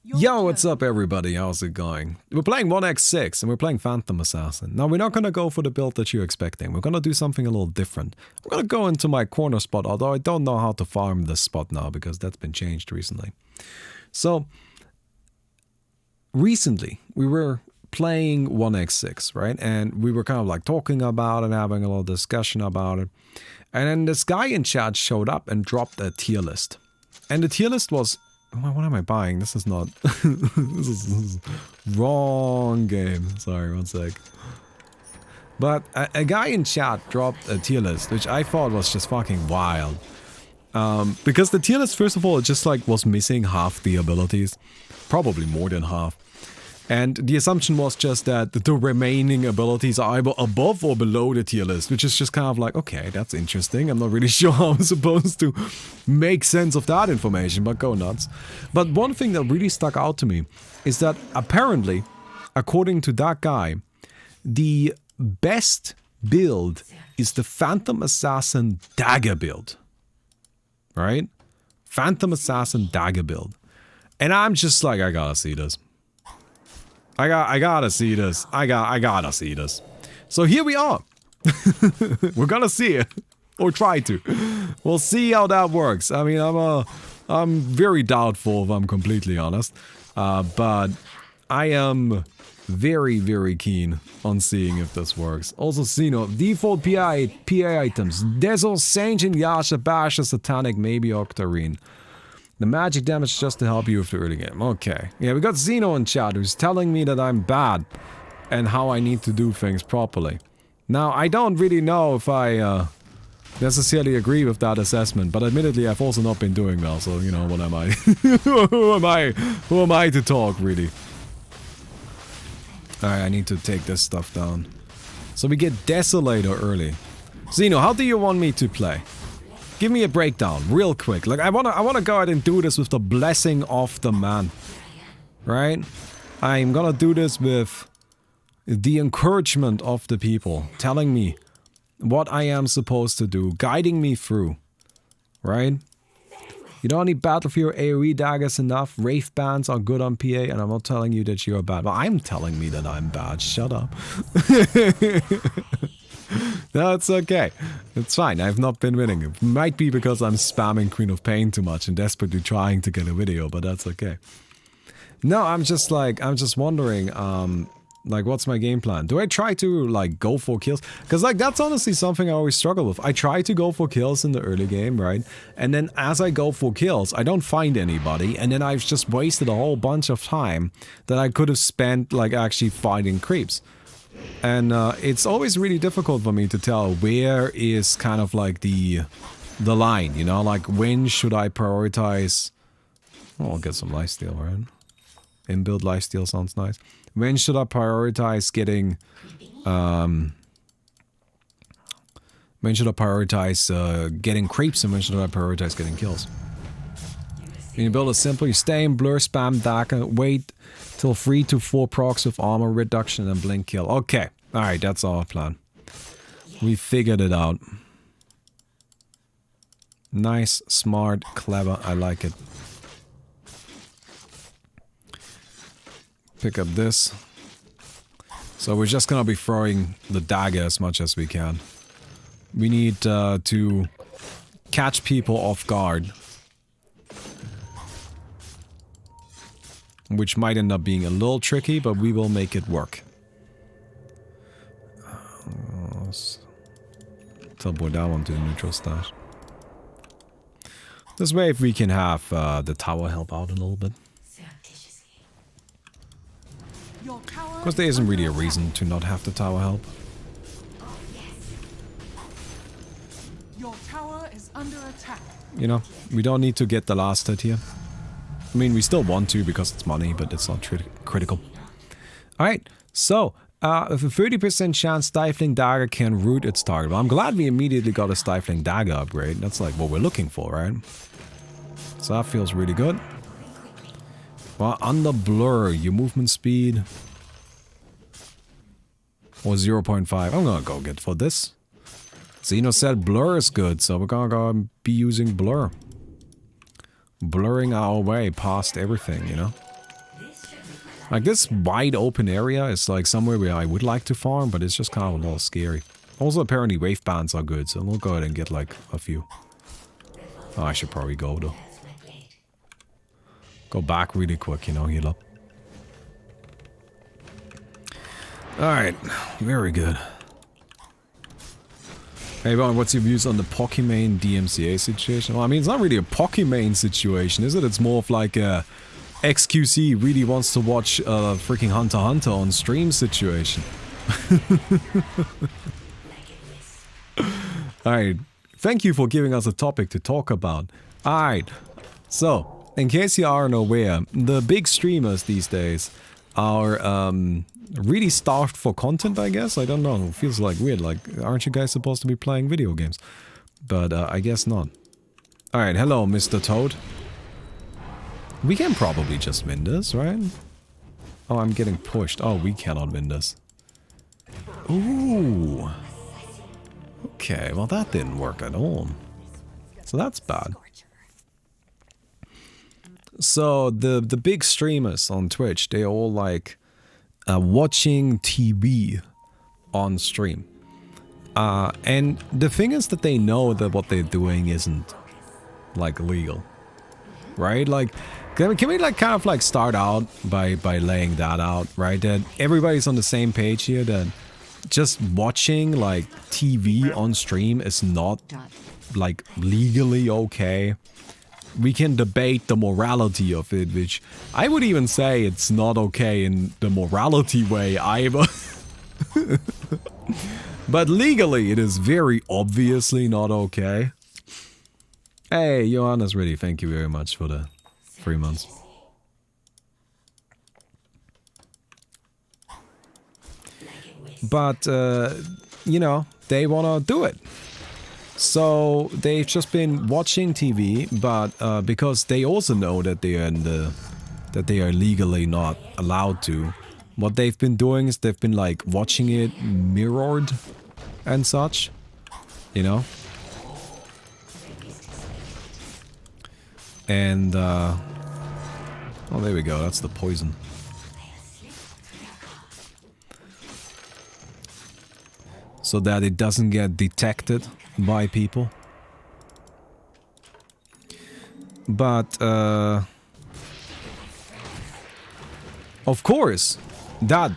Yo, what's up everybody? How's it going? We're playing 1x6 and we're playing Phantom Assassin. Now we're not gonna go for the build that you're expecting. We're gonna do something a little different. We're gonna go into my corner spot, although I don't know how to farm this spot now because that's been changed recently. So, recently we were playing 1x6, right? And we were kind of like talking about it, having a little discussion about it. And then this guy in chat showed up and dropped a tier list. And the tier list was... What am I buying? This is not... this is wrong game. Sorry, one sec. But a guy in chat dropped a tier list, which I thought was just fucking wild. Because the tier list, first of all, it just like was missing half the abilities. Probably more than half. And the assumption was just that the remaining abilities are either above or below the tier list, which is just kind of like, okay, that's interesting. I'm not really sure how I'm supposed to make sense of that information, but go nuts. But one thing that really stuck out to me is that apparently, according to that guy, the best build is the Phantom Assassin Dagger build. Right? Phantom Assassin Dagger build. And I'm just like, I gotta see this. I gotta see this. I gotta see this. So here we are. We're gonna see it. Or try to. We'll see how that works. I mean, I'm very doubtful if I'm completely honest. But I am very, very keen on seeing if this works. Also, Sino, default PA items. Desert, Saint, Yasha, Basha, Satanic, maybe Octarine. The magic damage just to help you with the early game. Okay. Yeah, we got Zeno in chat who's telling me that I'm bad and how I need to do things properly. Now, I don't really know if I necessarily agree with that assessment, but admittedly I've also not been doing well, so you know, what am I? Who am I to talk, really? Alright, I need to take this stuff down. So we get Desolator early. Zeno, how do you want me to play? Give me a breakdown, real quick. Like, I wanna go ahead and do this with the blessing of the man. Right? I'm gonna do this with the encouragement of the people. Telling me what I am supposed to do. Guiding me through. Right? You don't need Battlefield AoE daggers enough. Wraith bands are good on PA, and I'm not telling you that you're bad. Well, I'm telling me that I'm bad. Shut up. No, it's okay. It's fine. I've not been winning. It might be because I'm spamming Queen of Pain too much and desperately trying to get a video, but that's okay. No, I'm just wondering, like, what's my game plan? Do I try to, like, go for kills? Because, like, that's honestly something I always struggle with. I try to go for kills in the early game, right? And then as I go for kills, I don't find anybody, and then I've just wasted a whole bunch of time that I could have spent, like, actually fighting creeps. And it's always really difficult for me to tell where is kind of like the line, you know? Like, when should I prioritize... Oh, I'll get some lifesteal, right? Inbuilt lifesteal sounds nice. When should I prioritize getting... when should I prioritize getting creeps and when should I prioritize getting kills? When you build it simple, you stay in blur, spam Dagger, wait till 3 to 4 procs with armor reduction and blink kill. Okay, alright, that's our plan. We figured it out. Nice, smart, clever, I like it. Pick up this. So we're just gonna be throwing the dagger as much as we can. We need to catch people off guard. Which might end up being a little tricky, but we will make it work. Teleport that one to the neutral stash. This way, if we can have the tower help out a little bit. Because there isn't really a reason to not have the tower help. Your tower is under attack. You know, we don't need to get the last hit here. I mean, we still want to because it's money, but it's not critical. Alright, so, with a 30% chance, Stifling Dagger can root its target. Well, I'm glad we immediately got a Stifling Dagger upgrade. That's like what we're looking for, right? So that feels really good. Well, under blur, your movement speed... or 0.5. I'm gonna go get for this. Zeno said blur is good, so we're gonna go and be using blur. Blurring our way past everything, you know? Like this wide open area is like somewhere where I would like to farm, but it's just kind of a little scary. Also, apparently wave bands are good, so we'll go ahead and get like a few. Oh, I should probably go though. Go back really quick, you know, heal up. Alright, very good. Hey, Baumi, what's your views on the Pokimane dmca situation? Well, I mean, it's not really a Pokimane situation, is it? It's more of like a XQC really wants to watch freaking Hunter x Hunter on stream situation. Alright, thank you for giving us a topic to talk about. Alright, so, in case you aren't aware, the big streamers these days are really starved for content, I guess. I don't know, it feels like weird, like, aren't you guys supposed to be playing video games? But I guess not. Alright, hello Mr. Toad. We can probably just win this, right? Oh, I'm getting pushed. Oh, we cannot win this. Ooh. Okay, well that didn't work at all. So that's bad. So the big streamers on Twitch, they all like watching TV on stream. And the thing is that they know that what they're doing isn't like legal. Right? Like, can we like kind of like start out by laying that out, right? That everybody's on the same page here, that just watching like TV on stream is not like legally okay. We can debate the morality of it, which I would even say it's not okay in the morality way either. But legally it is very obviously not okay. Hey, Johannes Reddy, thank you very much for the 3 months. But, you know, they wanna do it. So they've just been watching TV, but because they also know that they are that they are legally not allowed to, what they've been doing is they've been like watching it mirrored and such, you know. And oh, there we go. That's the poison. So that it doesn't get detected by people. But of course that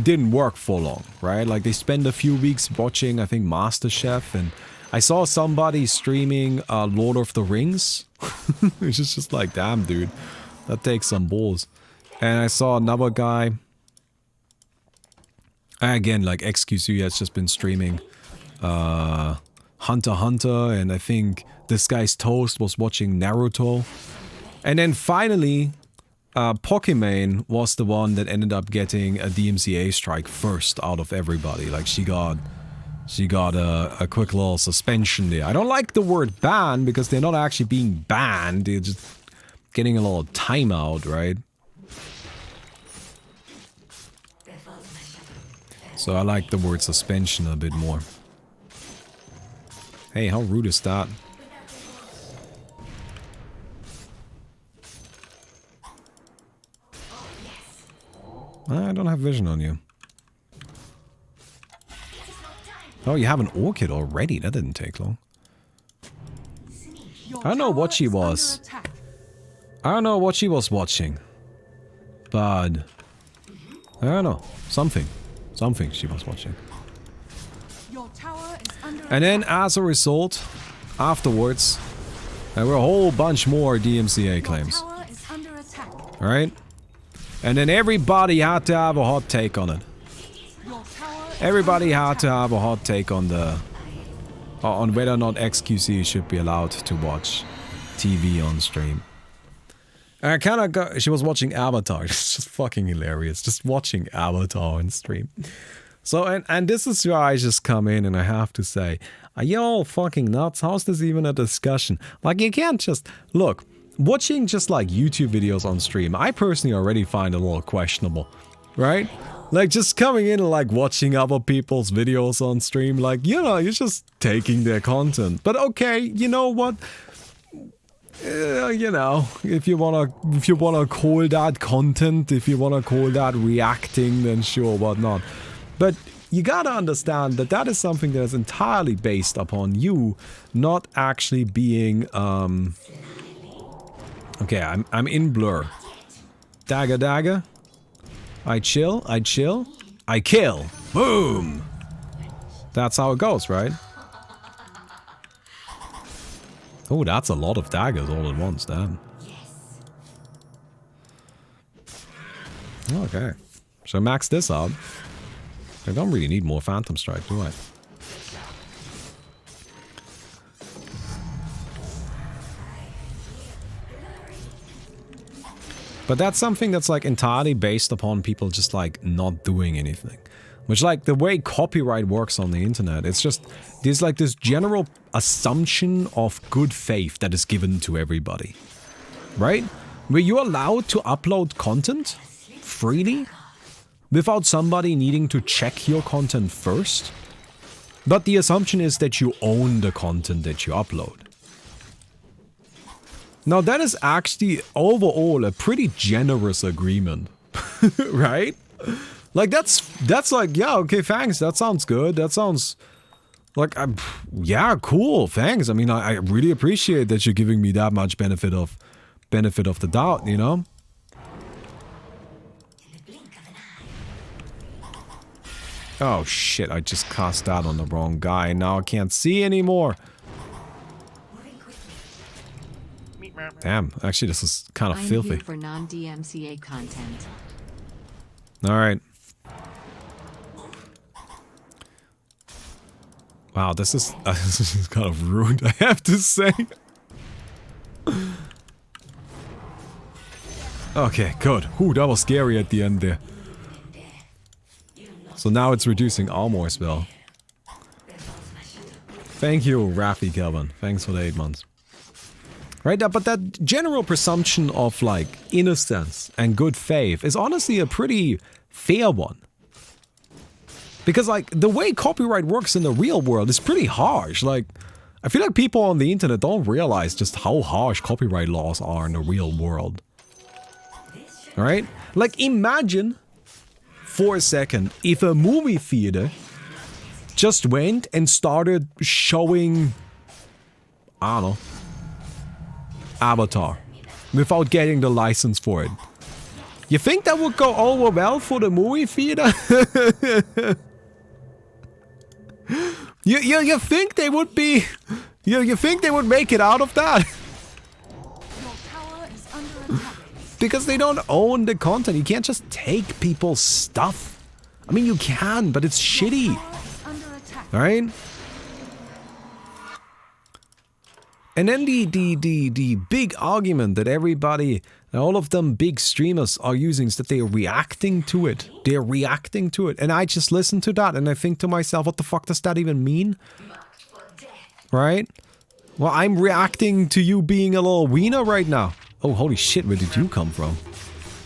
didn't work for long, right? Like they spent a few weeks watching, I think, MasterChef, and I saw somebody streaming Lord of the Rings. It's just like, damn dude, that takes some balls. And I saw another guy, again like XQC, has just been streaming Hunter x Hunter, and I think this guy's Toast was watching Naruto. And then finally, Pokimane was the one that ended up getting a DMCA strike first out of everybody. Like she got a quick little suspension there. I don't like the word ban because they're not actually being banned, they're just getting a little timeout, right? So I like the word suspension a bit more. Hey, how rude is that? I don't have vision on you. Oh, you have an orchid already? That didn't take long. I don't know what she was. I don't know what she was watching. But I don't know. Something she was watching. And then as a result, afterwards, there were a whole bunch more DMCA claims. Alright? And then everybody had to have a hot take on it. Everybody had to have a hot take on the on whether or not XQC should be allowed to watch TV on stream. And I kind of got, she was watching Avatar. It's just fucking hilarious. Just watching Avatar on stream. So, and this is where I just come in and I have to say, are you all fucking nuts? How's this even a discussion? Like, you can't just, look, watching just like YouTube videos on stream, I personally already find a little questionable, right? Like, just coming in and like watching other people's videos on stream, like, you know, you're just taking their content. But okay, you know what? You know, if you wanna call that content, if you wanna call that reacting, then sure, whatnot. But you gotta understand that that is something that is entirely based upon you not actually being okay, I'm in blur. Dagger, dagger. I chill, I kill. Boom! That's how it goes, right? Oh, that's a lot of daggers all at once, damn. Okay. So max this out. I don't really need more Phantom Strike, do I? But that's something that's like entirely based upon people just like not doing anything. Which, like, the way copyright works on the internet, it's just, there's like this general assumption of good faith that is given to everybody. Right? Where you're allowed to upload content freely without somebody needing to check your content first. But the assumption is that you own the content that you upload. Now that is actually overall a pretty generous agreement. Right? Like that's like, yeah, okay, thanks, that sounds good, that sounds like, yeah, cool, thanks. I mean, I really appreciate that you're giving me that much benefit of the doubt, you know? Oh shit, I just cast that on the wrong guy, now I can't see anymore. Damn, actually this is kind of filthy. I'm here for non-DMCA content. Alright. Wow, this is kind of ruined, I have to say. Okay, good. Ooh, that was scary at the end there. So now it's reducing armor as well. Thank you, Rafi Kelvin. Thanks for the 8 months. Right, but that general presumption of, like, innocence and good faith is honestly a pretty fair one. Because, like, the way copyright works in the real world is pretty harsh. Like, I feel like people on the internet don't realize just how harsh copyright laws are in the real world. Alright? Like, imagine, for a second, if a movie theater just went and started showing, I don't know, Avatar, without getting the license for it. You think that would go over well for the movie theater? You think they would be... You think they would make it out of that? Your tower is under attack. Because they don't own the content. You can't just take people's stuff. I mean, you can, but it's shitty. Alright? And then the big argument that everybody, all of them big streamers are using is that they are reacting to it. They're reacting to it. And I just listen to that and I think to myself, what the fuck does that even mean? Right? Well, I'm reacting to you being a little wiener right now. Oh, holy shit, where did you come from?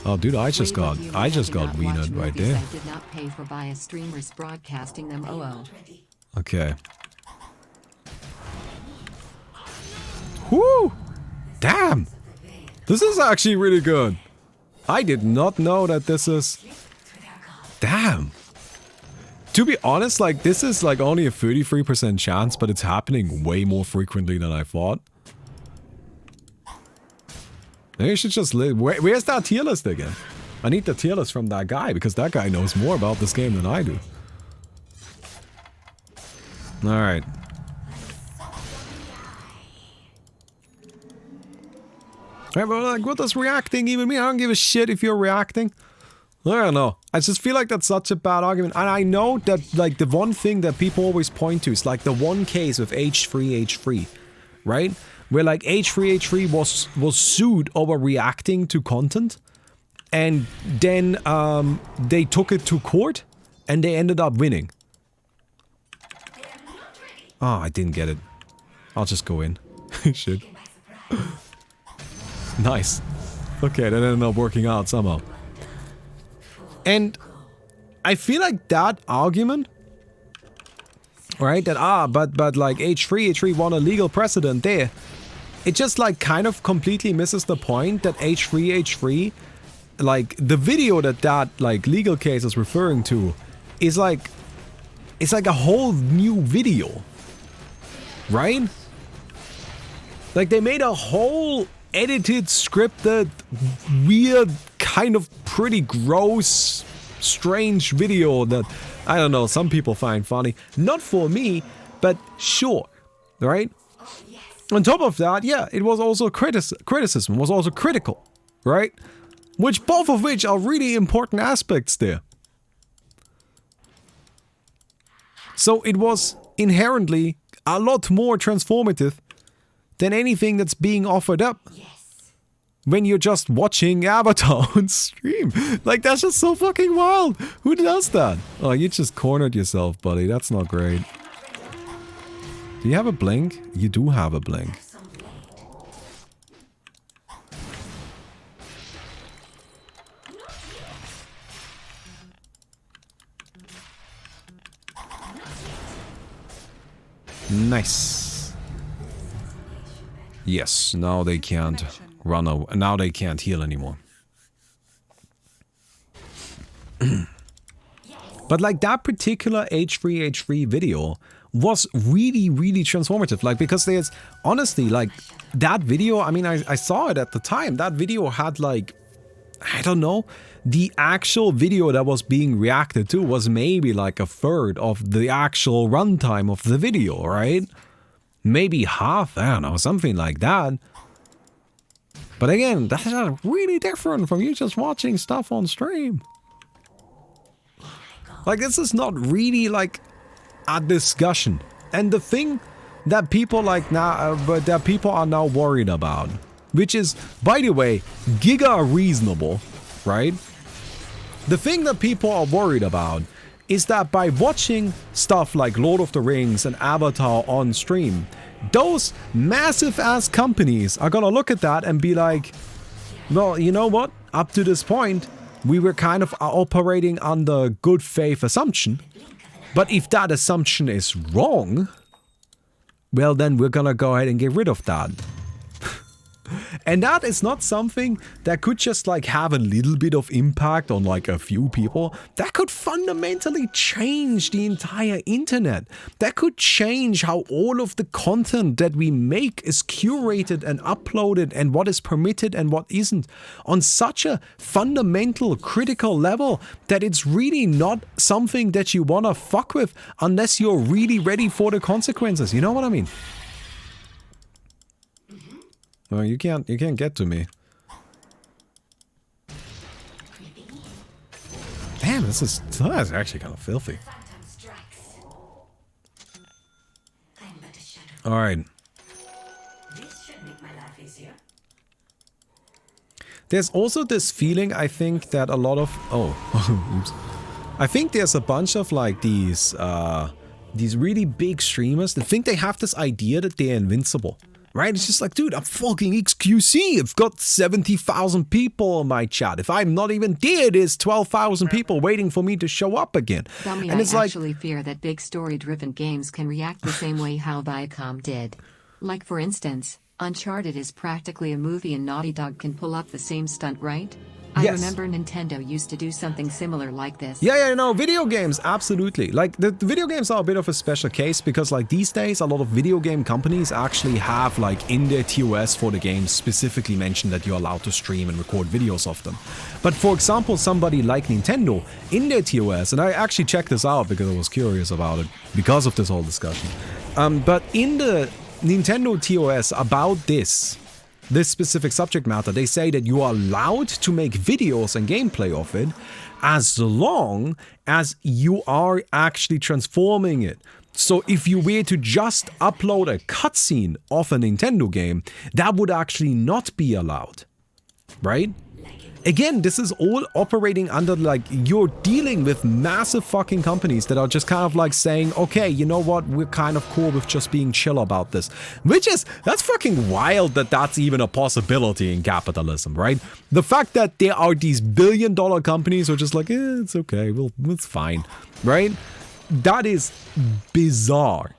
Oh, dude, I just got wienered right there. I did not pay for bias streamers broadcasting them. Okay. Whoo! Damn! This is actually really good. I did not know that this is... Damn! To be honest, like, this is like only a 33% chance, but it's happening way more frequently than I thought. Maybe I should just live... Where's that tier list again? I need the tier list from that guy, because that guy knows more about this game than I do. Alright. Right, but like, what does reacting even mean? I don't give a shit if you're reacting. I don't know. I just feel like that's such a bad argument. And I know that, like, the one thing that people always point to is, like, the one case with H3, right? Where, like, H3 was sued over reacting to content. And then, they took it to court. And they ended up winning. Oh, I didn't get it. I'll just go in. Shit. Nice. Okay, that ended up working out somehow. And I feel like that argument, right, that but like H3 won a legal precedent there, it just like kind of completely misses the point that H3H3, like the video that like legal case is referring to, is like, it's like a whole new video, right? Like they made a whole edited, scripted, weird, kind of pretty gross, strange video that, I don't know, some people find funny. Not for me, but sure, right? On top of that, yeah, it was also criticism, was also critical, right? Which both of which are really important aspects there. So it was inherently a lot more transformative than anything that's being offered up. When you're just watching Avatar on stream. Like, that's just so fucking wild. Who does that? Oh, you just cornered yourself, buddy. That's not great. Do you have a blink? You do have a blink. Nice. Yes, now they can't run away. Now they can't heal anymore. But like that particular H3H3 video was really, really transformative. Like, because there's honestly like that video, I mean, I saw it at the time. That video had like, I don't know, the actual video that was being reacted to was maybe like a third of the actual runtime of the video, right? Maybe half, I don't know, something like that. But again, that's really different from you just watching stuff on stream. Like, this is not really like a discussion. And the thing that people like now, that people are now worried about, which is, by the way, giga reasonable, right? The thing that people are worried about is that by watching stuff like Lord of the Rings and Avatar on stream, those massive ass companies are gonna look at that and be like, well, you know what? Up to this point, we were kind of operating under good faith assumption. But if that assumption is wrong, well, then we're gonna go ahead and get rid of that. And that is not something that could just like have a little bit of impact on like a few people. That could fundamentally change the entire internet. That could change how all of the content that we make is curated and uploaded and what is permitted and what isn't on such a fundamental, critical level that it's really not something that you wanna fuck with unless you're really ready for the consequences. You know what I mean? Oh, you can't get to me. Damn, that's actually kind of filthy. Alright. There's also this feeling, I think, that a lot of... Oh, oops. I think there's a bunch of like these really big streamers that think they have this idea that they're invincible. Right? It's just like, dude, I'm fucking XQC. I've got 70,000 people on my chat. If I'm not even there, there's 12,000 people waiting for me to show up again. Baumi, and it's I like, actually fear that big story-driven games can react the same way how Viacom did. Like, for instance, Uncharted is practically a movie and Naughty Dog can pull up the same stunt, right? I remember Nintendo used to do something similar like this. Yeah, no, video games, absolutely. Like, the video games are a bit of a special case because, like, these days, a lot of video game companies actually have, like, in their TOS for the games specifically mentioned that you're allowed to stream and record videos of them. But, for example, somebody like Nintendo, in their TOS, and I actually checked this out because I was curious about it, because of this whole discussion. But in the Nintendo TOS about this specific subject matter, they say that you are allowed to make videos and gameplay of it as long as you are actually transforming it. So if you were to just upload a cutscene of a Nintendo game, that would actually not be allowed, right? Again, this is all operating under, like, you're dealing with massive fucking companies that are just kind of like saying, okay, you know what, we're kind of cool with just being chill about this. Which is, that's fucking wild that that's even a possibility in capitalism, right? The fact that there are these billion-dollar companies who are just like, it's okay, it's fine, right? That is bizarre.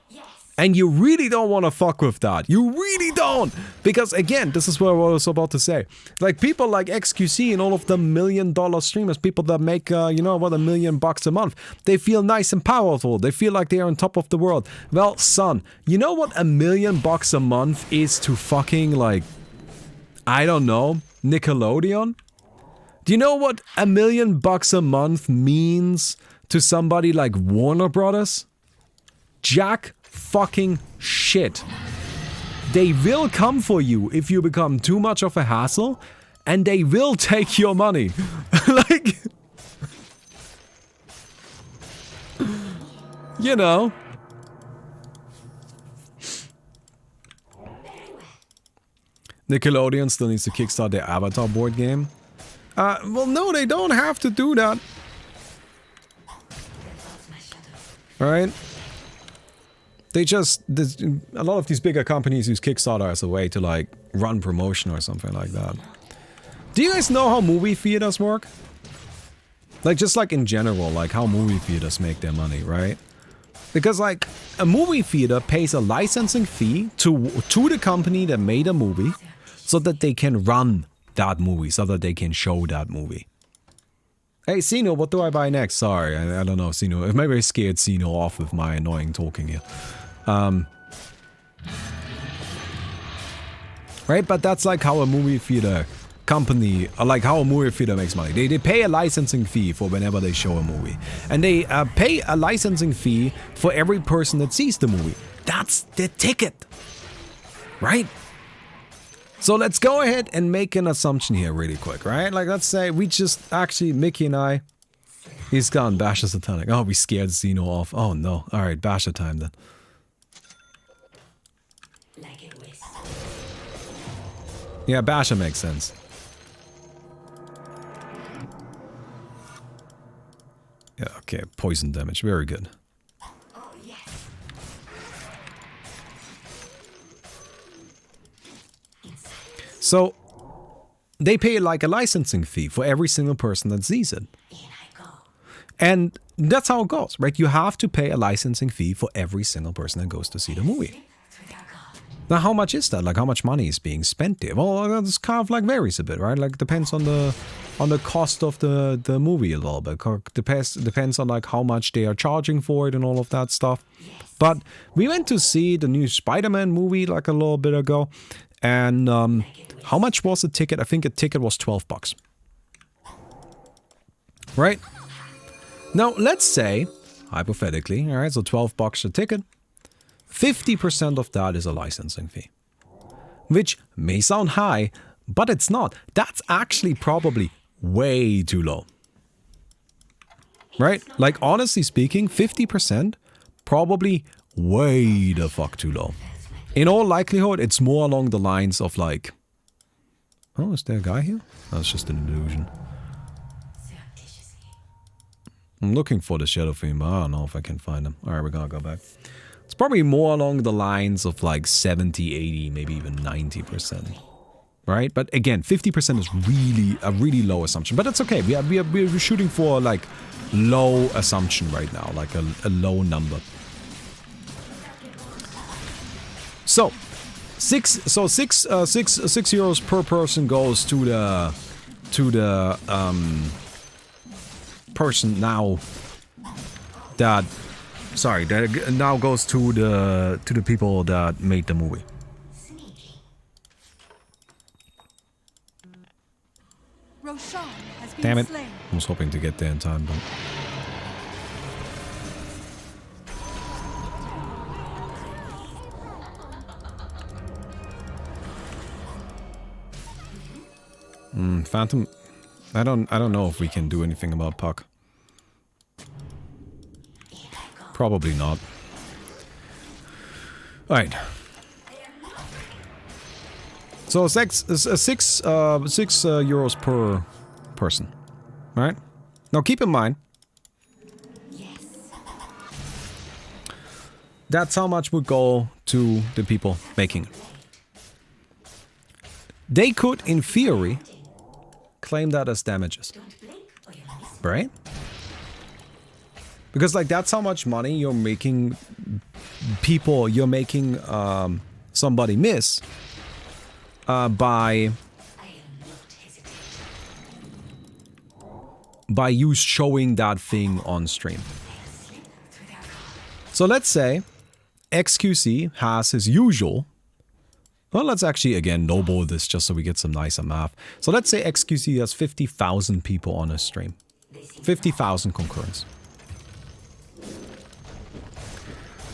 And you really don't want to fuck with that. You really don't. Because again, this is what I was about to say. Like people like XQC and all of the $1 million streamers, people that make, you know what, $1 million a month. They feel nice and powerful. They feel like they are on top of the world. Well, son, you know what $1 million a month is to fucking like, I don't know, Nickelodeon? Do you know what $1 million a month means to somebody like Warner Brothers? Jack fucking shit. They will come for you if you become too much of a hassle, and they will take your money. Like, you know. Nickelodeon still needs to kickstart their Avatar board game. Well, no, they don't have to do that. Alright? They just, a lot of these bigger companies use Kickstarter as a way to like run promotion or something like that. Do you guys know how movie theaters work? Like just like in general, like how movie theaters make their money, right? Because like a movie theater pays a licensing fee to the company that made a movie so that they can run that movie, so that they can show that movie. Hey, Sino, what do I buy next? Sorry, I don't know, Sino. Maybe I scared Sino off with my annoying talking here. Right, but that's like how a movie theater company, like how a movie theater makes money. They pay a licensing fee for whenever they show a movie. And they pay a licensing fee for every person that sees the movie. That's the ticket. Right? So let's go ahead and make an assumption here really quick, right? Like let's say we just actually, Mickey and I, he's gone, Basher Satanic. Oh, we scared Zeno off. Oh no. Alright, Basher time then. Yeah, Basher makes sense. Yeah, okay, poison damage, very good. So, they pay like a licensing fee for every single person that sees it. And that's how it goes, right? You have to pay a licensing fee for every single person that goes to see the movie. Now, how much is that? Like, how much money is being spent there? Well, it's kind of like varies a bit, right? Like, depends on the cost of the movie a little bit. Depends on like how much they are charging for it and all of that stuff. But we went to see the new Spider-Man movie like a little bit ago, and how much was the ticket? I think a ticket was $12. Right? Now, let's say, hypothetically, all right, so $12 a ticket. 50% of that is a licensing fee, which may sound high, but it's not. That's actually probably way too low, right? Like, honestly speaking, 50% probably way the fuck too low. In all likelihood, it's more along the lines of like, oh, is there a guy here? That's just an illusion. I'm looking for the shadow theme, but I don't know if I can find him. Alright, we're gonna go back. It's probably more along the lines of like 70, 80, maybe even 90%. Right? But again, 50% is really a really low assumption. But it's okay. We're shooting for like low assumption right now, like a low number. So, six euros per person goes to the person now that. Sorry, that now goes to the people that made the movie. Damn it! I was hoping to get there in time, but. Phantom. I don't know if we can do anything about Puck. Probably not. Alright. So 6 euros per person. Alright? Now keep in mind. That's how much would go to the people making it. They could, in theory, claim that as damages. Right? Because, like, that's how much money you're making people, you're making somebody miss by you showing that thing on stream. So let's say XQC has his usual. Well, let's actually again lowball this just so we get some nicer math. So let's say XQC has 50,000 people on his stream. 50,000 concurrents.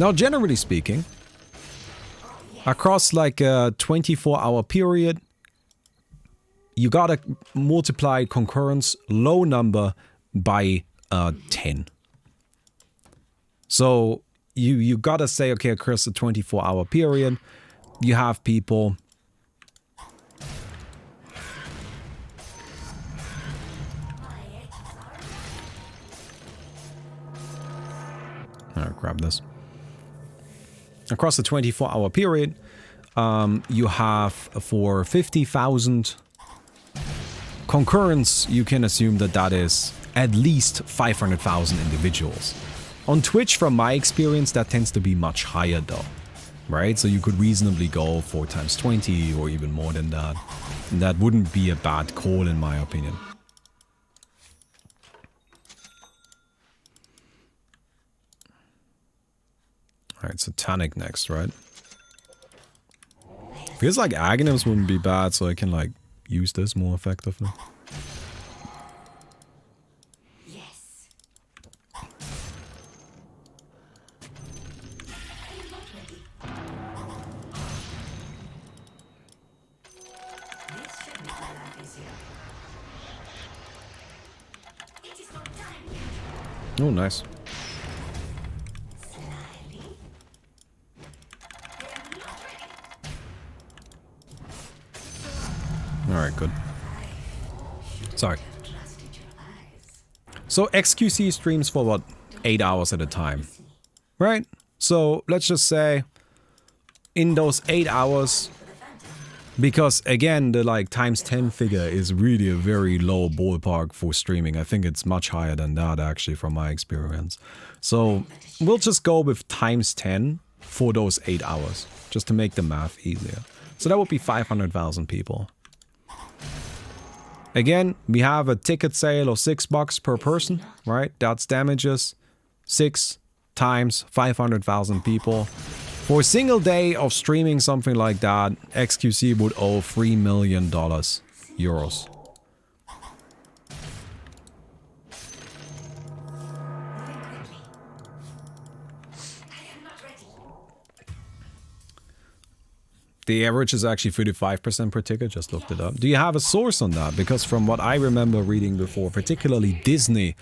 Now, generally speaking, across like a 24-hour period, you gotta multiply concurrence low number by 10. So you gotta say, okay, across a 24-hour period, you have people. Alright, grab this. Across the 24-hour period, you have for 50,000 concurrence, you can assume that that is at least 500,000 individuals. On Twitch, from my experience, that tends to be much higher though, right? So you could reasonably go 4 times 20 or even more than that. And that wouldn't be a bad call in my opinion. Alright, Satanic next, right? Feels like Aghanims wouldn't be bad, so I can like use this more effectively. Yes. Oh, nice. Alright, good. Sorry. So XQC streams for what? 8 hours at a time. Right? So let's just say in those 8 hours, because again, the like times 10 figure is really a very low ballpark for streaming. I think it's much higher than that actually from my experience. So we'll just go with times 10 for those 8 hours, just to make the math easier. So that would be 500,000 people. Again, we have a ticket sale of $6 per person, right? That's damages. 6 times 500,000 people. For a single day of streaming something like that, XQC would owe $3 million euros. The average is actually 35% per ticket, just looked it up. Do you have a source on that? Because from what I remember reading before, particularly Disney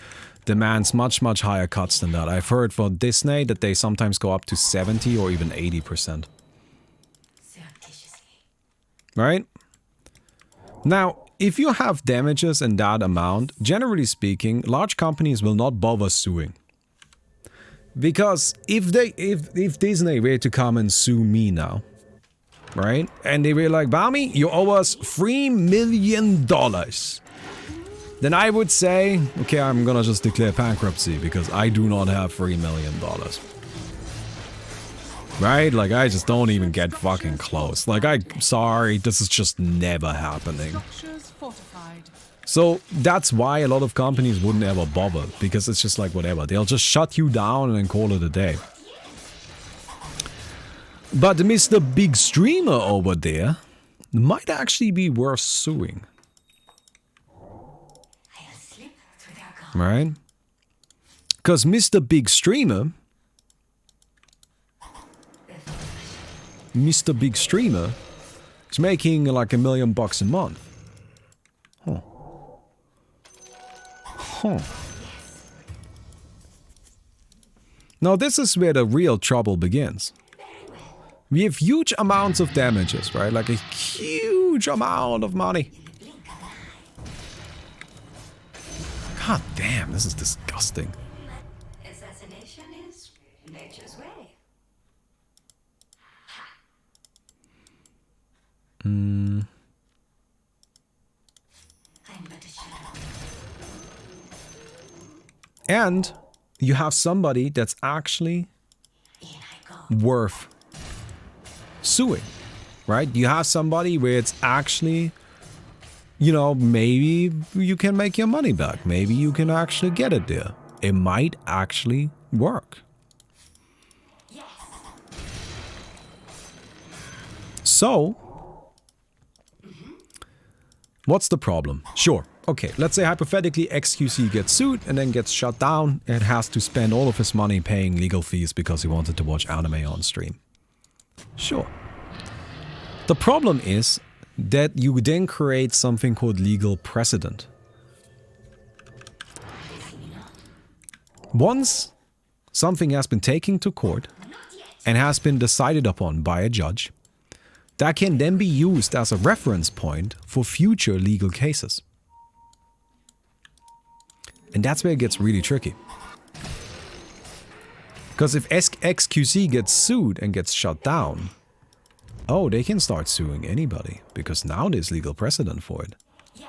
demands much, much higher cuts than that. I've heard for Disney that they sometimes go up to 70 or even 80%. Right? Now, if you have damages in that amount, generally speaking, large companies will not bother suing. Because if Disney were to come and sue me now, right? And they were like, Baumi, you owe us $3 million. Then I would say, okay, I'm gonna just declare bankruptcy because I do not have $3 million. Right? Like, I just don't even get fucking close. Like, I'm sorry, this is just never happening. So that's why a lot of companies wouldn't ever bother, because it's just like whatever. They'll just shut you down and then call it a day. But Mr. Big Streamer over there might actually be worth suing. Right? Because Mr. Big Streamer is making like $1 million a month. Huh. Huh. Now this is where the real trouble begins. We have huge amounts of damages, right? Like a huge amount of money. God damn, this is disgusting. Assassination is nature's way. I'm but a shadow. And you have somebody that's actually worth suing, right? You have somebody where it's actually, you know, maybe you can make your money back. Maybe you can actually get it there. It might actually work. So, what's the problem? Sure. Okay, let's say hypothetically XQC gets sued and then gets shut down and has to spend all of his money paying legal fees because he wanted to watch anime on stream. Sure. The problem is that you then create something called legal precedent. Once something has been taken to court and has been decided upon by a judge, that can then be used as a reference point for future legal cases. And that's where it gets really tricky. Because if XQC gets sued and gets shut down, oh, they can start suing anybody, because now there's legal precedent for it.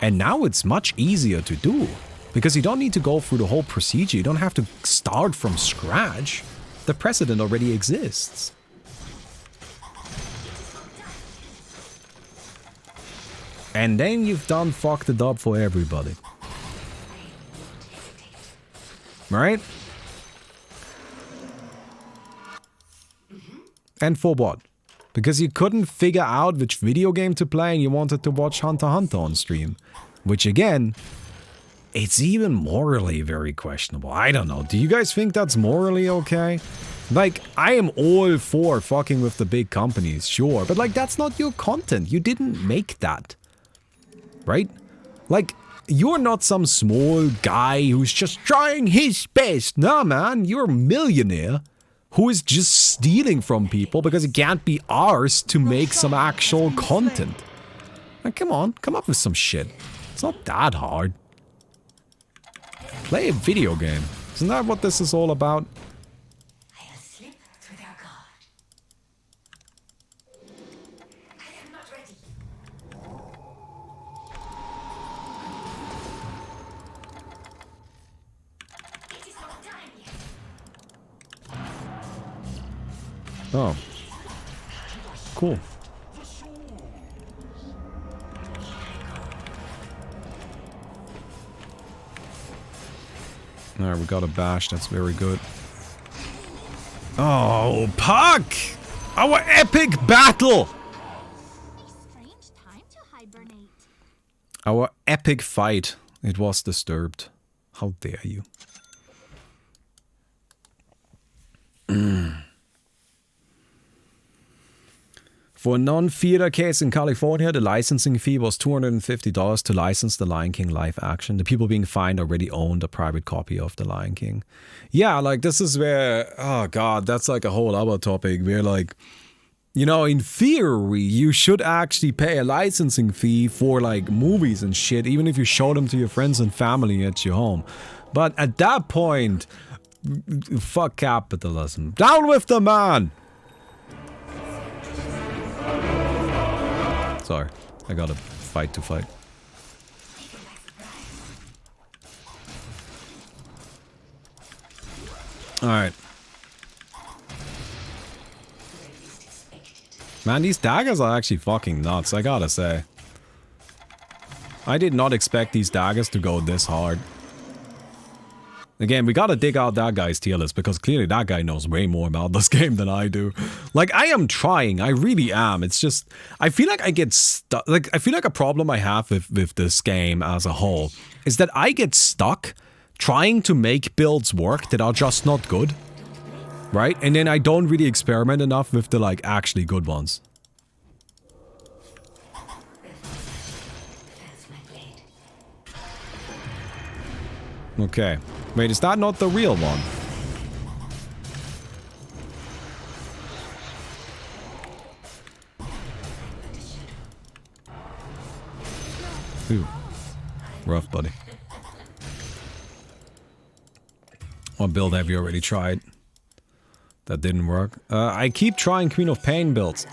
And now it's much easier to do, because you don't need to go through the whole procedure. You don't have to start from scratch. The precedent already exists. And then you've done fucked it up for everybody. Right? And for what? Because you couldn't figure out which video game to play and you wanted to watch Hunter x Hunter on stream. Which again, it's even morally very questionable. I don't know. Do you guys think that's morally okay? Like, I am all for fucking with the big companies, sure. But like, that's not your content. You didn't make that. Right? Like, you're not some small guy who's just trying his best. Nah, man, you're a millionaire who is just stealing from people because it can't be ours to make some actual content. Like, come on, come up with some shit. It's not that hard. Play a video game. Isn't that what this is all about? I'll slip through their guard. I am not ready. It is not time yet. Oh. Cool. Alright, we got a bash. That's very good. Oh, Puck! Our epic battle! Strange time to hibernate. Our epic fight. It was disturbed. How dare you? For a non-theater case in California, the licensing fee was $250 to license the Lion King live action. The people being fined already owned a private copy of the Lion King. Yeah, like this is where, oh god, that's like a whole other topic where like, you know, in theory, you should actually pay a licensing fee for like movies and shit, even if you show them to your friends and family at your home. But at that point, fuck capitalism. Down with the man! Sorry, I got a fight to fight. Alright. Man, these daggers are actually fucking nuts, I gotta say. I did not expect these daggers to go this hard. Again, we gotta dig out that guy's tier list, because clearly that guy knows way more about this game than I do. Like, I am trying, I really am. It's just, I feel like I get stuck, like, I feel like a problem I have with this game as a whole is that I get stuck trying to make builds work that are just not good. Right? And then I don't really experiment enough with the, like, actually good ones. Okay. Wait, is that not the real one? Ooh. Rough, buddy. What build have you already tried? That didn't work. I keep trying Queen of Pain builds.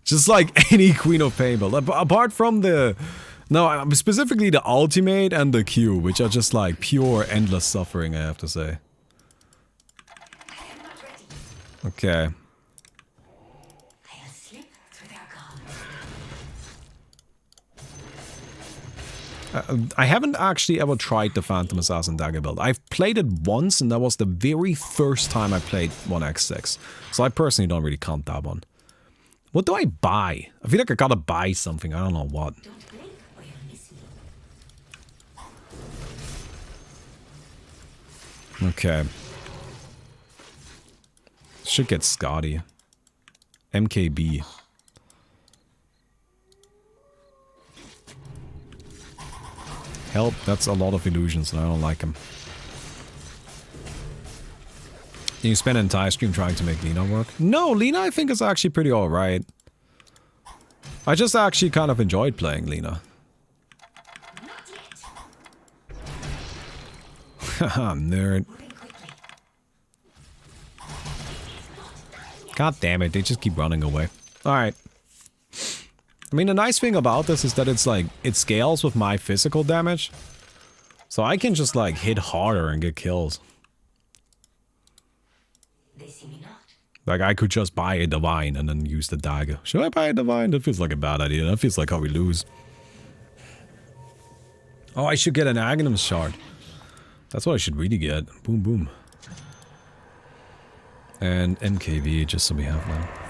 Just like any Queen of Pain build. Apart from the... No, specifically the ultimate and the Q, which are just like pure endless suffering, I have to say. Okay. I'll slip through their guard. I haven't actually ever tried the Phantom Assassin Dagger build. I've played it once, and that was the very first time I played 1x6. So I personally don't really count that one. What do I buy? I feel like I gotta buy something. I don't know what. Don't blink or you'll miss me. Okay. Should get Scotty. MKB. Help, that's a lot of illusions and I don't like them. You spend an entire stream trying to make Lena work? No, Lena I think is actually pretty alright. I just actually kind of enjoyed playing Lena. Haha, nerd. God damn it, they just keep running away. Alright. I mean, the nice thing about this is that it's like, it scales with my physical damage. So I can just like hit harder and get kills. They see me not. Like I could just buy a divine and then use the dagger. Should I buy a divine? That feels like a bad idea. That feels like how we lose. Oh, I should get an Aghanim shard. That's what I should really get. Boom, boom. And MKV, just so we have that.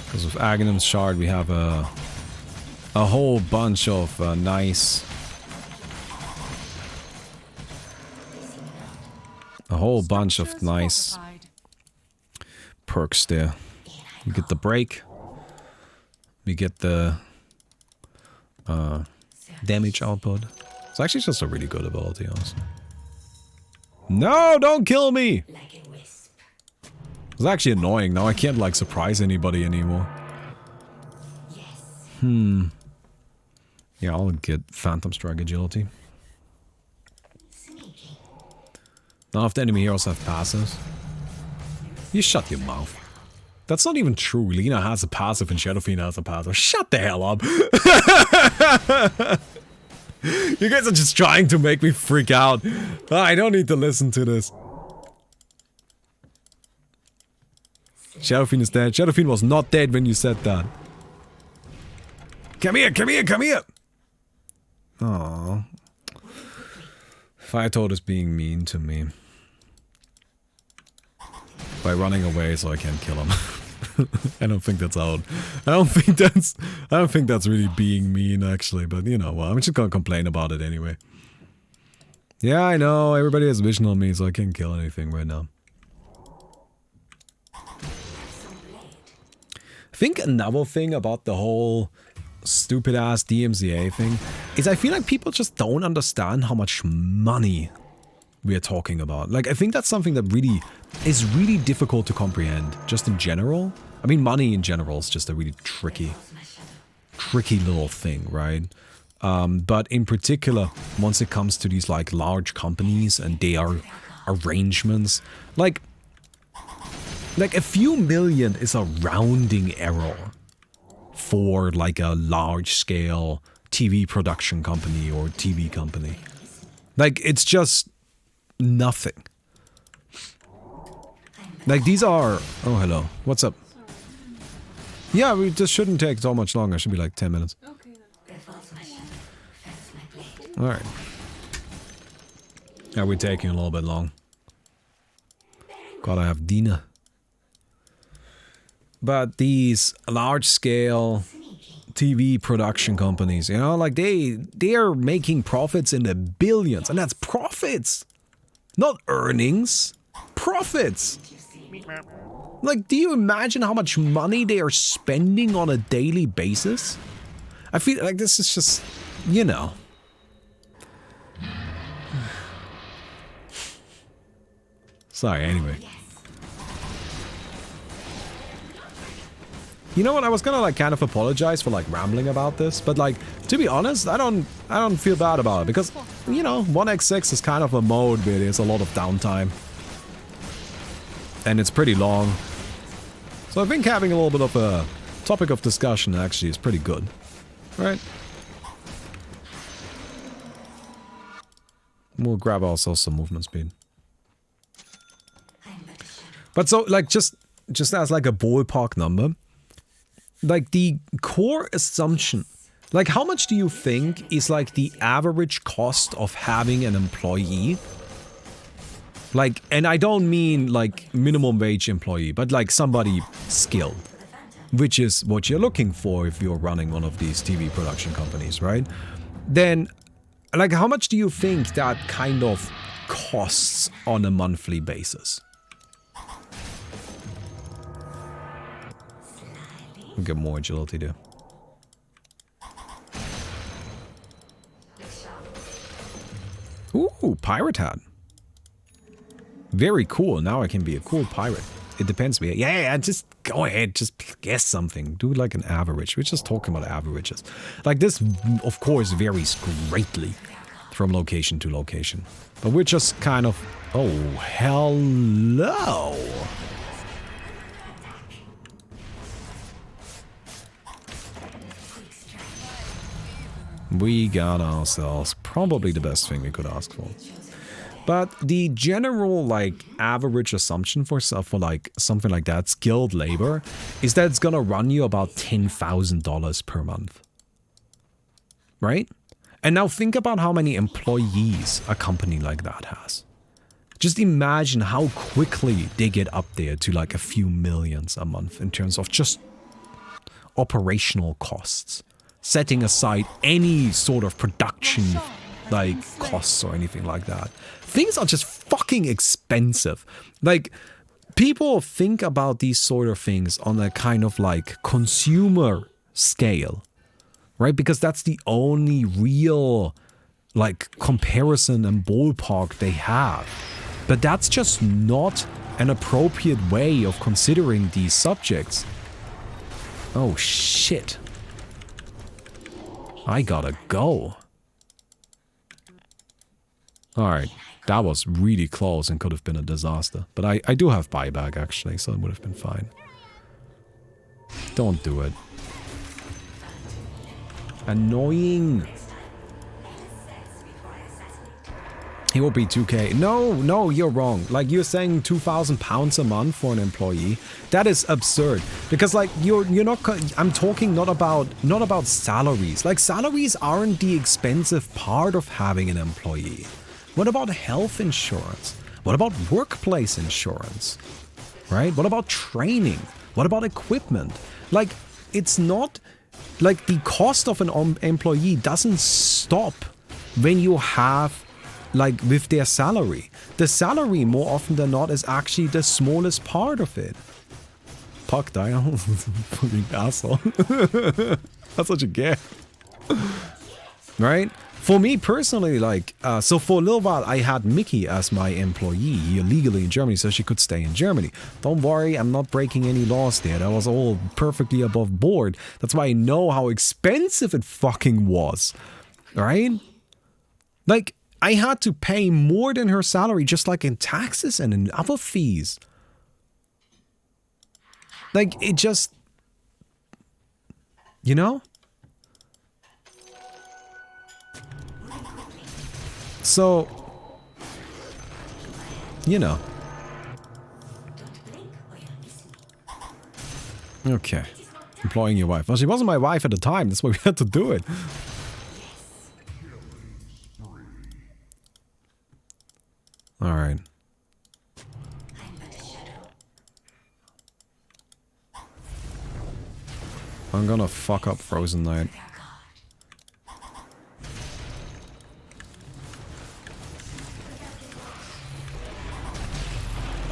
Because with Aghanim's shard we have a whole bunch of nice... A whole bunch of nice perks there. We get the break. We get the damage output. It's actually just a really good ability, honestly. No, don't kill me! Like a wisp. It's actually annoying. Now I can't like surprise anybody anymore. Yes. Yeah, I'll get Phantom Strike Agility. Sneaky. None of the enemy heroes have passives. You shut your mouth. That's not even true. Lena has a passive and Shadowfiend has a passive. Shut the hell up. You guys are just trying to make me freak out. I don't need to listen to this. Shadowfiend is dead. Shadowfiend was not dead when you said that. Come here, come here, come here! Aww. Firetoad is being mean to me. By running away so I can't kill him. I don't think that's out. I don't think that's really being mean actually, but you know what, I'm just gonna complain about it anyway. Yeah, I know, everybody has vision on me so I can't kill anything right now. I think another thing about the whole stupid ass DMCA thing is I feel like people just don't understand how much money we are talking about. Like, I think that's something that really is really difficult to comprehend, just in general. I mean, money in general is just a really tricky little thing, right? But in particular, once it comes to these like large companies and their arrangements, like a few million is a rounding error for like a large scale TV production company or TV company. Like, it's just nothing. Like, these are... Oh, hello. What's up? Yeah, we just shouldn't take so much longer. It should be like 10 minutes. Okay then. Alright. Yeah, we're taking a little bit long. Gotta have Dina. But these large-scale TV production companies, you know, like they're making profits in the billions, and that's profits, not earnings. Profits. Like, do you imagine how much money they are spending on a daily basis? I feel like this is just, you know. Sorry, anyway. You know what, I was gonna like kind of apologize for like rambling about this, but like, to be honest, I don't feel bad about it, because, you know, 1x6 is kind of a mode where there's a lot of downtime. And it's pretty long. So I think having a little bit of a topic of discussion actually is pretty good. Right? We'll grab ourselves some movement speed. I am but a shadow. But so, like, just as like a ballpark number, like the core assumption, like how much do you think is like the average cost of having an employee? Like, and I don't mean like minimum wage employee, but like somebody skilled, which is what you're looking for if you're running one of these TV production companies, right? Then, like, how much do you think that kind of costs on a monthly basis? We'll get more agility there. Ooh, pirate hat. Very cool. Now I can be a cool pirate. It depends me. Yeah, just go ahead. Just guess something. Do like an average. We're just talking about averages. Like this, of course, varies greatly from location to location. But we're just kind of... Oh, hello. We got ourselves probably the best thing we could ask for. But the general, like, average assumption for like something like that, skilled labor, is that it's gonna run you about $10,000 per month. Right? And now think about how many employees a company like that has. Just imagine how quickly they get up there to like a few millions a month in terms of just operational costs. Setting aside any sort of production like costs or anything like that. Things are just fucking expensive. Like, people think about these sort of things on a kind of like consumer scale, right? Because that's the only real like comparison and ballpark they have. But that's just not an appropriate way of considering these subjects. Oh shit. I gotta go. Alright, that was really close and could have been a disaster. But I do have buyback actually, so it would have been fine. Don't do it. Annoying. He will be 2k. No, you're wrong. Like, you're saying £2,000 a month for an employee. That is absurd. Because like you're not. I'm talking not about salaries. Like, salaries aren't the expensive part of having an employee. What about health insurance? What about workplace insurance? Right? What about training? What about equipment? Like, it's not like the cost of an employee doesn't stop when you have like with their salary. The salary more often than not is actually the smallest part of it. Fuck Dagger. Fucking asshole. That's what you get. Right? For me personally, like, so for a little while I had Mickey as my employee here legally in Germany so she could stay in Germany. Don't worry, I'm not breaking any laws there. That was all perfectly above board. That's why I know how expensive it fucking was. Right? Like, I had to pay more than her salary just like in taxes and in other fees. Like, it just... You know? So... You know. Okay. Employing your wife. Well, she wasn't my wife at the time. That's why we had to do it. Alright. I'm gonna fuck up Frozen Knight.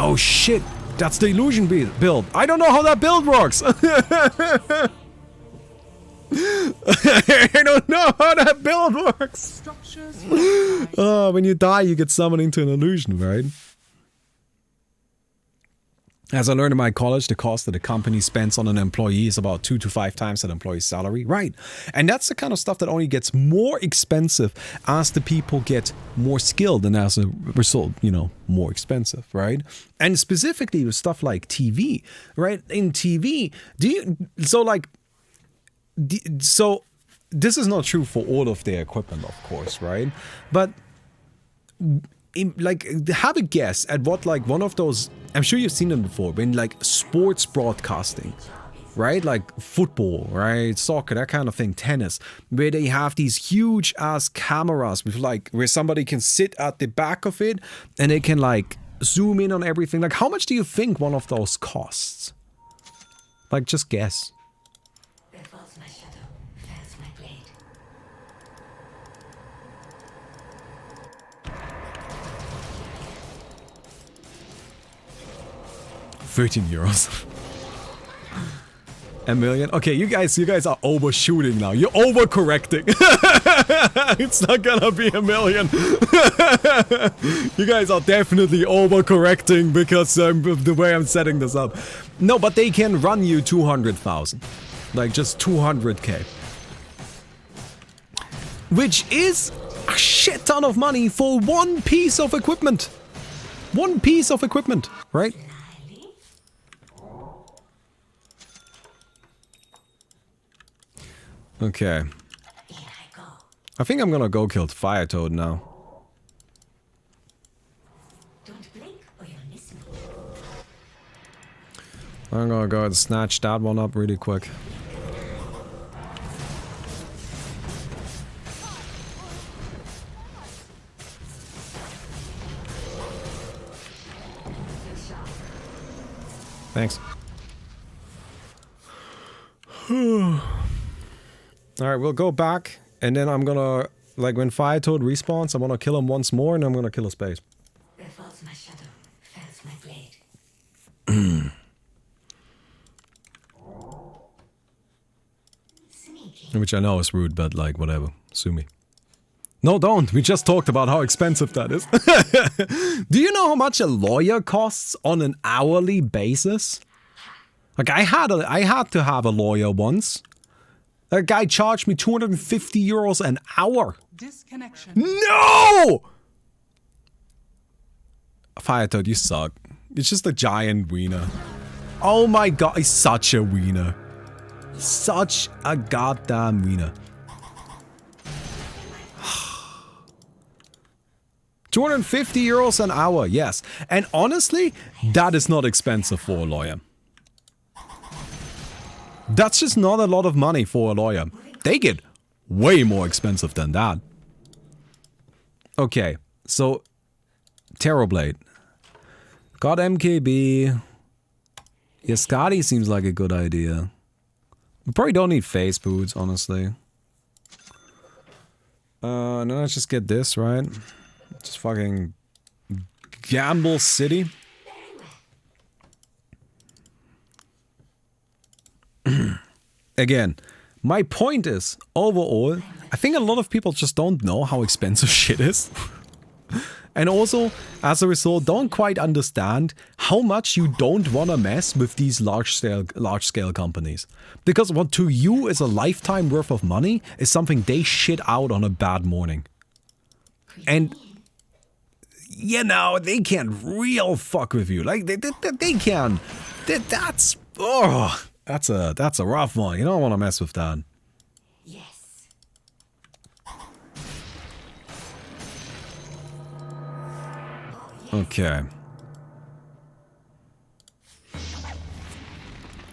Oh shit! That's the illusion build. I don't know how that build works! I don't know how that build works! When you die, you get summoned into an illusion, right? As I learned in my college, the cost that a company spends on an employee is about 2 to 5 times that employee's salary. Right. And that's the kind of stuff that only gets more expensive as the people get more skilled and as a result, you know, more expensive, right? And specifically with stuff like TV, right? In TV, so this is not true for all of their equipment, of course, right? But like, have a guess at what, like, one of those, I'm sure you've seen them before, when, like, sports broadcasting, right? Like, football, right? Soccer, that kind of thing, tennis, where they have these huge-ass cameras with, like, where somebody can sit at the back of it, and they can, like, zoom in on everything. Like, how much do you think one of those costs? Like, just guess. There falls my shadow, fails my blade. 13 euros. A million? Okay, you guys are overshooting now. You're overcorrecting. It's not gonna be a million. You guys are definitely overcorrecting because of the way I'm setting this up. No, but they can run you 200,000. Like, just 200k. Which is a shit ton of money for one piece of equipment. One piece of equipment, right? Okay. I think I'm gonna go kill Fire Toad now. Don't blink or you'll miss me. I'm gonna go and snatch that one up really quick. Thanks. Alright, we'll go back, and then I'm gonna, like, when Fire Toad respawns, I'm gonna kill him once more, and I'm gonna kill his base. There falls my shadow, fails my blade. Sneaky. Which I know is rude, but, like, whatever. Sue me. No, don't! We just talked about how expensive that is. Do you know how much a lawyer costs on an hourly basis? Like, I had to have a lawyer once. That guy charged me 250 euros an hour. Disconnection. No! Fire Toad, you suck. It's just a giant wiener. Oh my god, he's such a wiener. Such a goddamn wiener. 250 euros an hour, yes. And honestly, that is not expensive for a lawyer. That's just not a lot of money for a lawyer. They get way more expensive than that. Okay, so Terrorblade. Got MKB. Yeah, Scotty seems like a good idea. We probably don't need face boots, honestly. And then let's just get this, right? Just fucking Gamble City. Again, my point is, overall, I think a lot of people just don't know how expensive shit is. And also, as a result, don't quite understand how much you don't want to mess with these large-scale companies. Because what to you is a lifetime worth of money is something they shit out on a bad morning. And, you know, they can real fuck with you. Like, they can. That's... Oh... That's a rough one. You don't want to mess with that. Yes. Okay.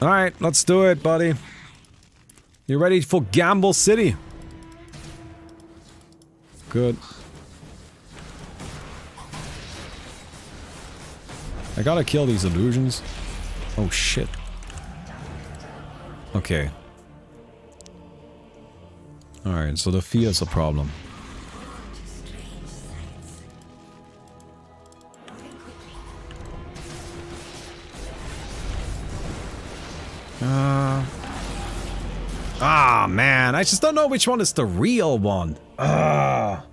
Alright, let's do it, buddy. You ready for Gamble City? Good. I gotta kill these illusions. Oh shit. Okay. Alright, so the fear is a problem. Ah, man, I just don't know which one is the real one. Alright,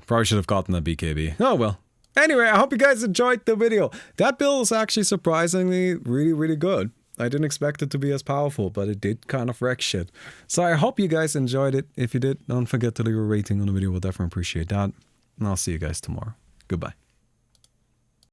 probably should have gotten a BKB. Oh well. Anyway, I hope you guys enjoyed the video. That build is actually surprisingly really good. I didn't expect it to be as powerful, but it did kind of wreck shit. So I hope you guys enjoyed it. If you did, don't forget to leave a rating on the video. We'll definitely appreciate that. And I'll see you guys tomorrow. Goodbye.